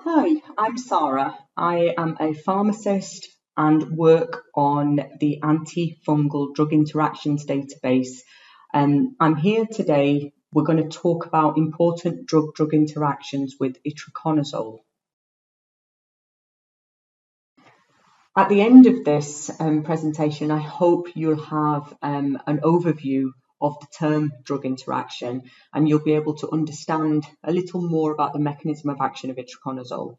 Hi, I'm Saarah. I am a pharmacist and work on the Antifungal drug interactions database. I'm here today. We're going to talk about important drug-drug interactions with Itraconazole. At the end of this presentation, I hope you'll have an overview of the term drug interaction, and you'll be able to understand a little more about the mechanism of action of itraconazole.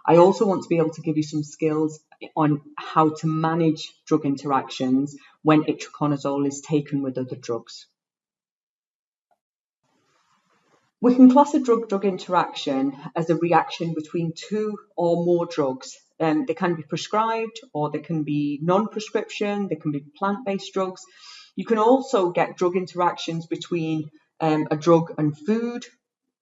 I also want to be able to give you some skills on how to manage drug interactions when itraconazole is taken with other drugs. We can class a drug-drug interaction as a reaction between two or more drugs. They can be prescribed or they can be non-prescription, they can be plant-based drugs. You can also get drug interactions between a drug and food,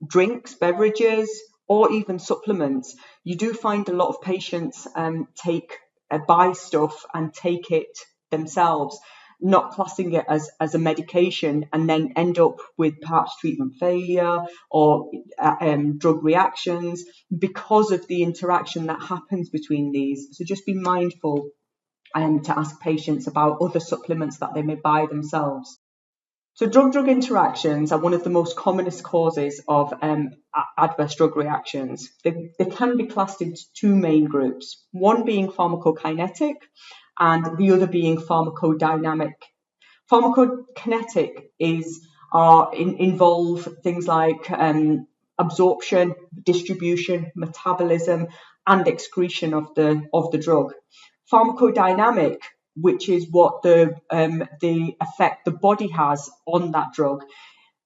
drinks, beverages, or even supplements. You do find a lot of patients buy stuff and take it themselves, not classing it as a medication, and then end up with perhaps treatment failure or drug reactions because of the interaction that happens between these. So just be mindful to ask patients about other supplements that they may buy themselves. So drug-drug interactions are one of the most commonest causes of adverse drug reactions. They can be classed into two main groups, one being pharmacokinetic and the other being pharmacodynamic. Pharmacokinetic involve things like absorption, distribution, metabolism, and excretion of the drug. Pharmacodynamic, which is what the effect the body has on that drug.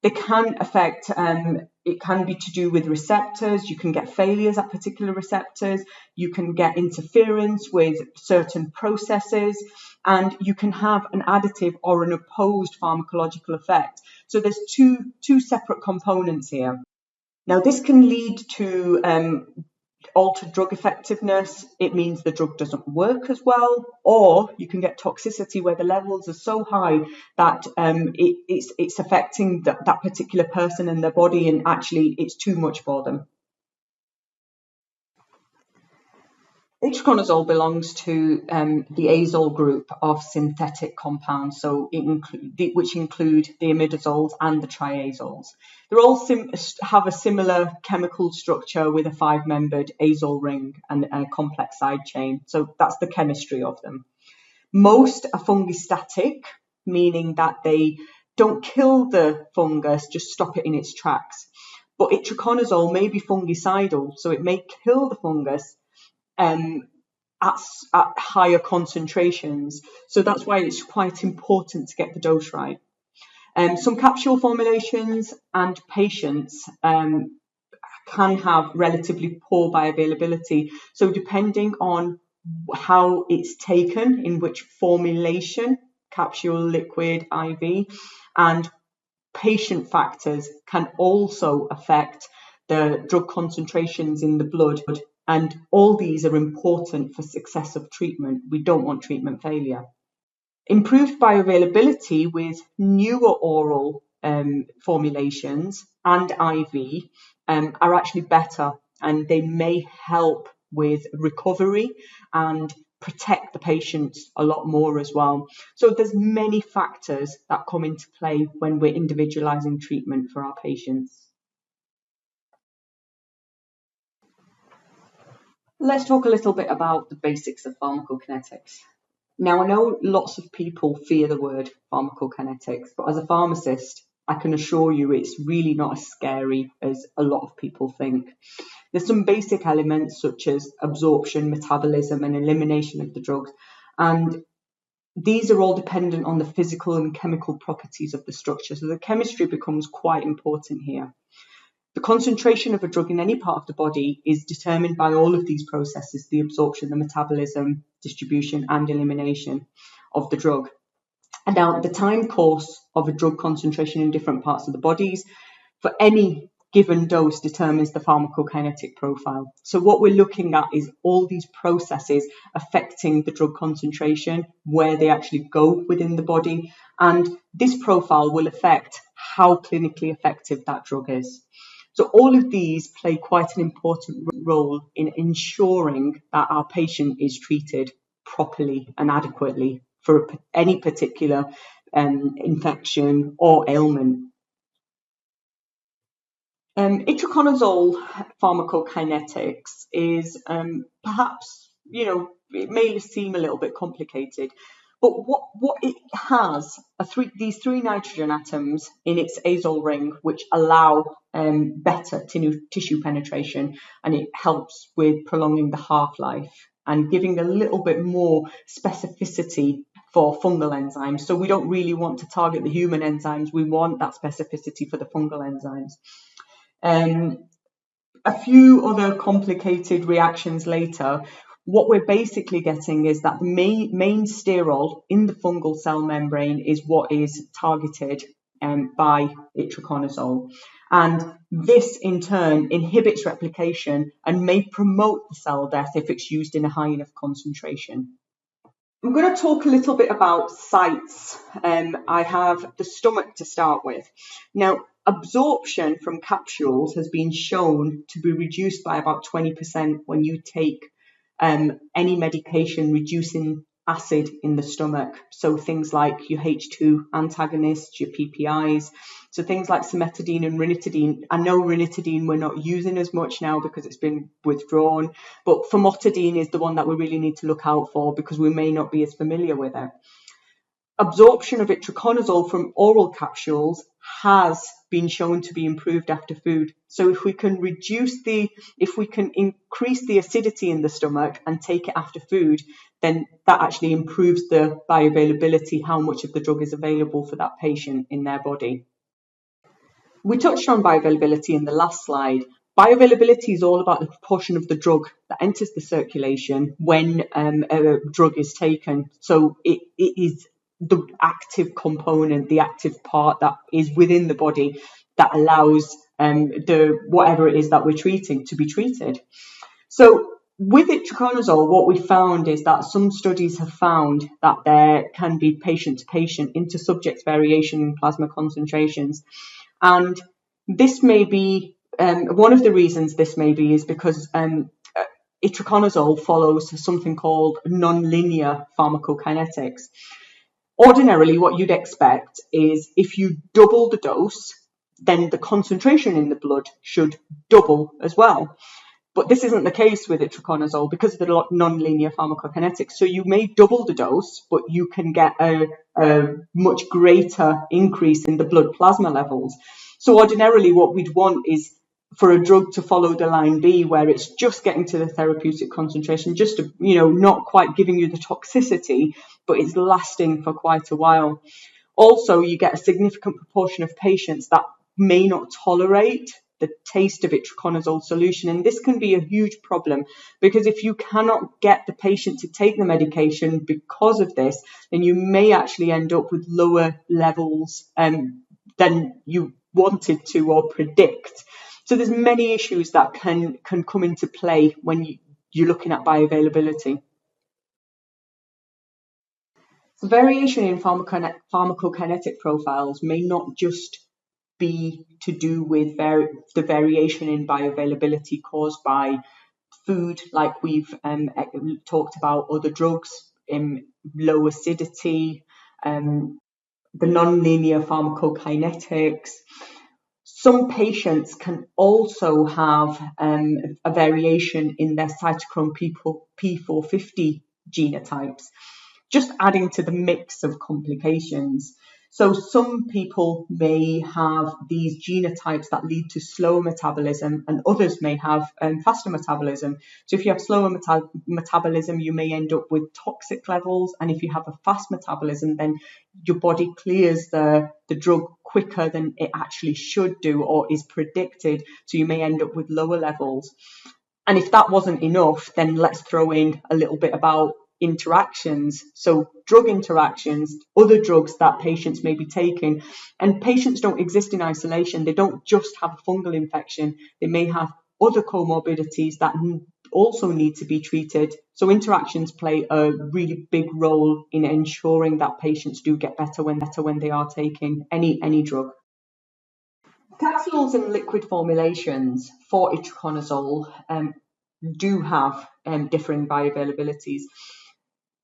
They can affect, it can be to do with receptors. You can get failures at particular receptors. You can get interference with certain processes, and you can have an additive or an opposed pharmacological effect. So there's two separate components here. Now, this can lead to altered drug effectiveness. It means the drug doesn't work as well, or you can get toxicity where the levels are so high that it's affecting that particular person and their body, and actually it's too much for them. Itraconazole belongs to the azole group of synthetic compounds, so which include the imidazoles and the triazoles. They all have a similar chemical structure with a 5-membered azole ring and a complex side chain. So that's the chemistry of them. Most are fungistatic, meaning that they don't kill the fungus, just stop it in its tracks. But itraconazole may be fungicidal, so it may kill the fungus at higher concentrations. So that's why it's quite important to get the dose right. Some capsule formulations and patients can have relatively poor bioavailability. So depending on how it's taken, in which formulation, capsule, liquid, IV, and patient factors can also affect the drug concentrations in the blood. And all these are important for success of treatment. We don't want treatment failure. Improved bioavailability with newer oral formulations and IV are actually better, and they may help with recovery and protect the patients a lot more as well. So there's many factors that come into play when we're individualizing treatment for our patients. Let's talk a little bit about the basics of pharmacokinetics. Now, I know lots of people fear the word pharmacokinetics, but as a pharmacist, I can assure you it's really not as scary as a lot of people think. There's some basic elements such as absorption, metabolism, and elimination of the drugs, and these are all dependent on the physical and chemical properties of the structure, so the chemistry becomes quite important here. The concentration of a drug in any part of the body is determined by all of these processes: the absorption, the metabolism, distribution, and elimination of the drug. And now, the time course of a drug concentration in different parts of the bodies for any given dose determines the pharmacokinetic profile. So what we're looking at is all these processes affecting the drug concentration, where they actually go within the body, and this profile will affect how clinically effective that drug is. So all of these play quite an important role in ensuring that our patient is treated properly and adequately for any particular infection or ailment. Itraconazole pharmacokinetics is perhaps, it may seem a little bit complicated, but what it has are these three nitrogen atoms in its azole ring, which allow better tissue penetration, and it helps with prolonging the half-life and giving a little bit more specificity for fungal enzymes. So we don't really want to target the human enzymes, we want that specificity for the fungal enzymes. A few other complicated reactions later, what we're basically getting is that the main sterol in the fungal cell membrane is what is targeted by itraconazole. And this in turn inhibits replication and may promote the cell death if it's used in a high enough concentration. I'm going to talk a little bit about sites. I have the stomach to start with. Now, absorption from capsules has been shown to be reduced by about 20% when you take any medication reducing acid in the stomach. So things like your H2 antagonists, your PPIs. So things like cimetidine and ranitidine. I know ranitidine we're not using as much now because it's been withdrawn, but famotidine is the one that we really need to look out for because we may not be as familiar with it. Absorption of itraconazole from oral capsules has been shown to be improved after food. So if we can increase the acidity in the stomach and take it after food, then that actually improves the bioavailability, how much of the drug is available for that patient in their body. We touched on bioavailability in the last slide. Bioavailability is all about the proportion of the drug that enters the circulation when a drug is taken. So it is the active component, the active part that is within the body that allows whatever it is that we're treating to be treated. So with itraconazole, what we found is that some studies have found that there can be patient-to-patient inter-subject variation in plasma concentrations. And this may be, one of the reasons this may be is because itraconazole follows something called non-linear pharmacokinetics. Ordinarily, what you'd expect is if you double the dose, then the concentration in the blood should double as well. But this isn't the case with itraconazole because of the non-linear pharmacokinetics. So you may double the dose, but you can get a much greater increase in the blood plasma levels. So ordinarily, what we'd want is for a drug to follow the line B, where it's just getting to the therapeutic concentration, just to, not quite giving you the toxicity, but it's lasting for quite a while. Also, you get a significant proportion of patients that may not tolerate the taste of itraconazole solution, and this can be a huge problem because if you cannot get the patient to take the medication because of this, then you may actually end up with lower levels than you wanted to or predict. So there's many issues that can come into play when you're looking at bioavailability. So variation in pharmacokinetic profiles may not just be to do with the variation in bioavailability caused by food, like we've talked about other drugs, low acidity, the non-linear pharmacokinetics. Some patients can also have a variation in their cytochrome P450 genotypes, just adding to the mix of complications. So some people may have these genotypes that lead to slower metabolism, and others may have faster metabolism. So if you have slower metabolism, you may end up with toxic levels, and if you have a fast metabolism, then your body clears the drug quicker than it actually should do or is predicted, so you may end up with lower levels. And if that wasn't enough, then let's throw in a little bit about interactions. So drug interactions, other drugs that patients may be taking, and patients don't exist in isolation. They don't just have a fungal infection. They may have other comorbidities that also need to be treated. So interactions play a really big role in ensuring that patients do get better when they are taking any drug. Capsules and liquid formulations for itraconazole do have differing bioavailabilities.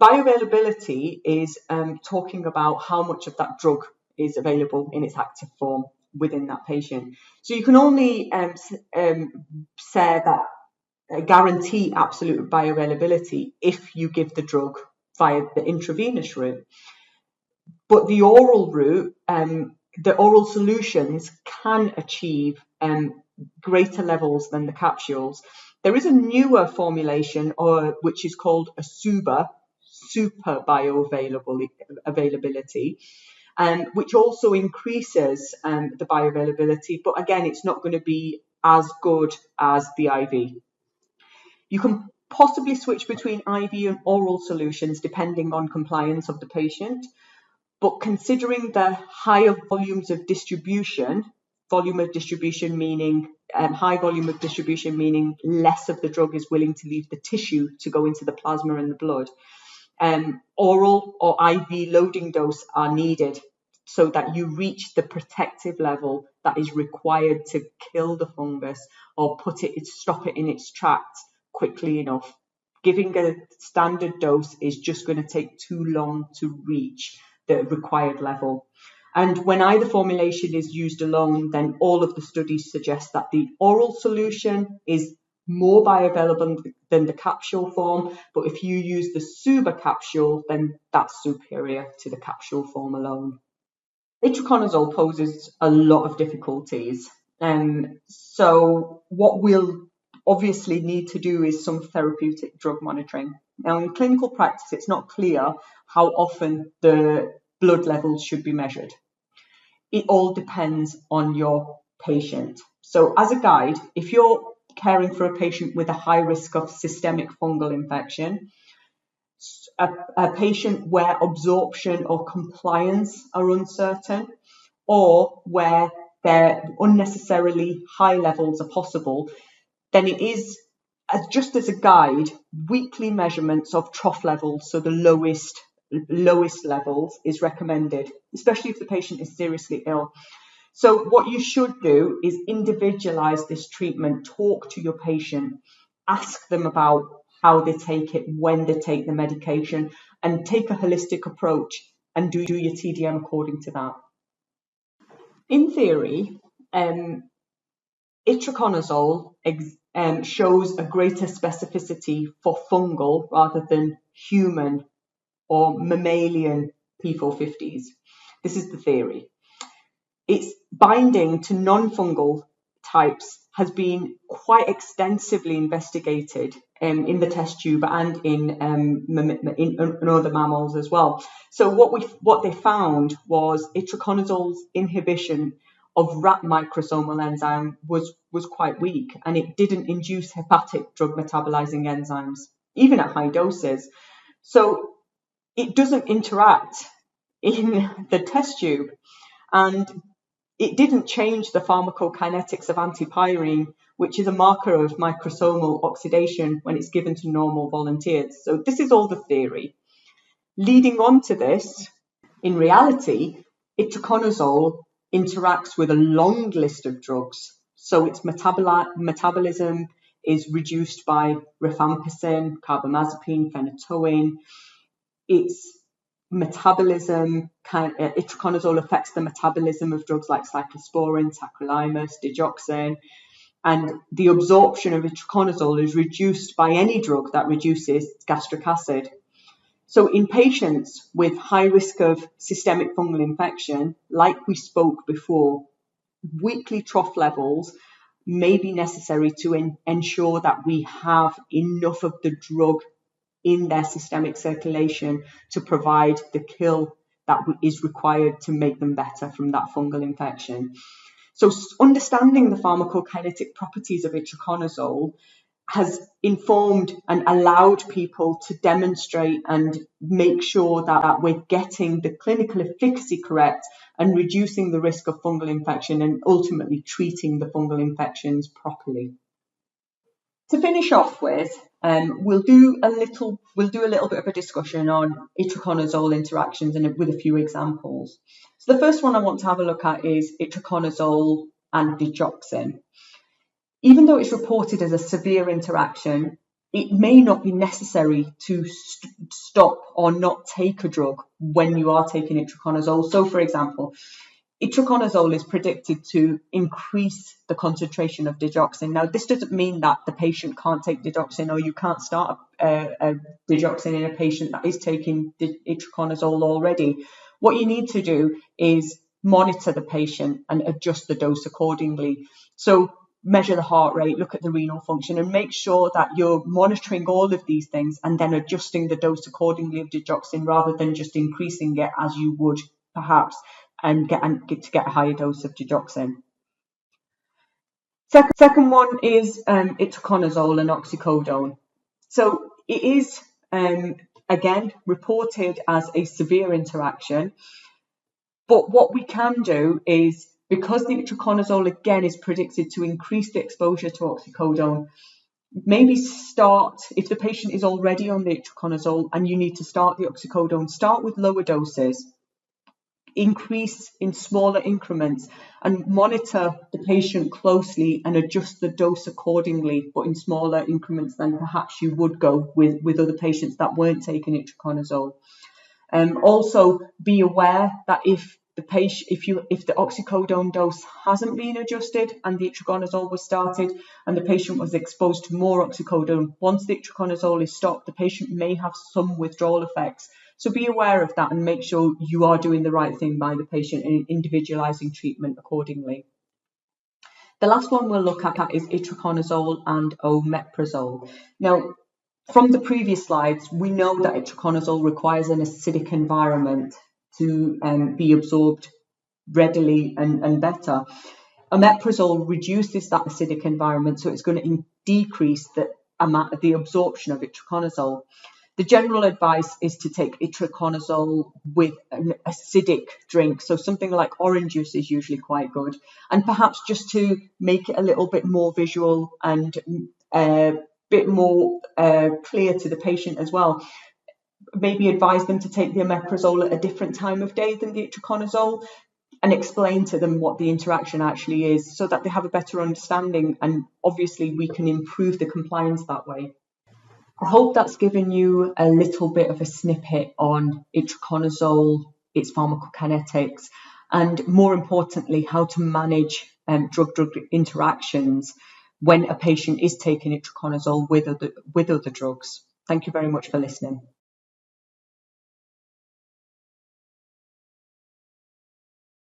Bioavailability is talking about how much of that drug is available in its active form within that patient. So you can only say that guarantee absolute bioavailability if you give the drug via the intravenous route. But the oral route, the oral solutions can achieve greater levels than the capsules. There is a newer formulation, which is called a super bioavailability, which also increases the bioavailability, but again, it's not going to be as good as the IV. You can possibly switch between IV and oral solutions depending on compliance of the patient, but considering the higher volumes of distribution, meaning high volume of distribution meaning less of the drug is willing to leave the tissue to go into the plasma and the blood, oral or IV loading dose are needed so that you reach the protective level that is required to kill the fungus or stop it in its tracks quickly enough. Giving a standard dose is just going to take too long to reach the required level. And when either formulation is used alone, then all of the studies suggest that the oral solution is more bioavailable than the capsule form, but if you use the super capsule, then that's superior to the capsule form alone. Itraconazole poses a lot of difficulties, so what we'll obviously need to do is some therapeutic drug monitoring. Now, in clinical practice, it's not clear how often the blood levels should be measured. It all depends on your patient. So as a guide, if you're caring for a patient with a high risk of systemic fungal infection, a patient where absorption or compliance are uncertain, or where their unnecessarily high levels are possible, then it is, just as a guide, weekly measurements of trough levels, so the lowest levels, is recommended, especially if the patient is seriously ill. So what you should do is individualize this treatment, talk to your patient, ask them about how they take it, when they take the medication, and take a holistic approach and do your TDM according to that. In theory, itraconazole shows a greater specificity for fungal rather than human or mammalian P450s. This is the theory. Its binding to non-fungal types has been quite extensively investigated in the test tube and in other mammals as well. So what they found was itraconizole's inhibition of rat microsomal enzyme was quite weak, and it didn't induce hepatic drug metabolizing enzymes, even at high doses. So it doesn't interact in the test tube, and it didn't change the pharmacokinetics of antipyrine, which is a marker of microsomal oxidation when it's given to normal volunteers. So this is all the theory. Leading on to this, in reality, itraconazole interacts with a long list of drugs. So its metabolism is reduced by rifampicin, carbamazepine, phenytoin. Its metabolism, itraconazole affects the metabolism of drugs like cyclosporin, tacrolimus, digoxin, and the absorption of itraconazole is reduced by any drug that reduces gastric acid. So in patients with high risk of systemic fungal infection, like we spoke before, weekly trough levels may be necessary to ensure that we have enough of the drug in their systemic circulation to provide the kill that is required to make them better from that fungal infection. So understanding the pharmacokinetic properties of itraconazole has informed and allowed people to demonstrate and make sure that we're getting the clinical efficacy correct and reducing the risk of fungal infection and ultimately treating the fungal infections properly. To finish off with, we'll do a little bit of a discussion on itraconazole interactions and with a few examples. So the first one I want to have a look at is itraconazole and digoxin. Even though it's reported as a severe interaction, it may not be necessary to stop or not take a drug when you are taking itraconazole. So, for example, itraconazole is predicted to increase the concentration of digoxin. Now, this doesn't mean that the patient can't take digoxin, or you can't start a digoxin in a patient that is taking itraconazole already. What you need to do is monitor the patient and adjust the dose accordingly. So measure the heart rate, look at the renal function, and make sure that you're monitoring all of these things and then adjusting the dose accordingly of digoxin, rather than just increasing it as you would perhaps and get a higher dose of digoxin. Second one is itraconazole and oxycodone. So it is again reported as a severe interaction, but what we can do is, because the itraconazole again is predicted to increase the exposure to oxycodone, maybe start, if the patient is already on the itraconazole and you need to start the oxycodone, start with lower doses, increase in smaller increments, and monitor the patient closely and adjust the dose accordingly, but in smaller increments than perhaps you would go with other patients that weren't taking itraconazole. Also be aware that if the oxycodone dose hasn't been adjusted and the itraconazole was started and the patient was exposed to more oxycodone, once the itraconazole is stopped, the patient may have some withdrawal effects. So be aware of that and make sure you are doing the right thing by the patient and individualizing treatment accordingly. The last one we'll look at is itraconazole and omeprazole. Now, from the previous slides, we know that itraconazole requires an acidic environment to be absorbed readily and better. Omeprazole reduces that acidic environment, so it's going to decrease the absorption of itraconazole. The general advice is to take itraconazole with an acidic drink, so something like orange juice is usually quite good, and perhaps just to make it a little bit more visual and bit more clear to the patient as well, maybe advise them to take the omeprazole at a different time of day than the itraconazole, and explain to them what the interaction actually is, so that they have a better understanding, and obviously we can improve the compliance that way. I hope that's given you a little bit of a snippet on itraconazole, its pharmacokinetics, and more importantly, how to manage drug-drug interactions when a patient is taking itraconazole with other drugs. Thank you very much for listening.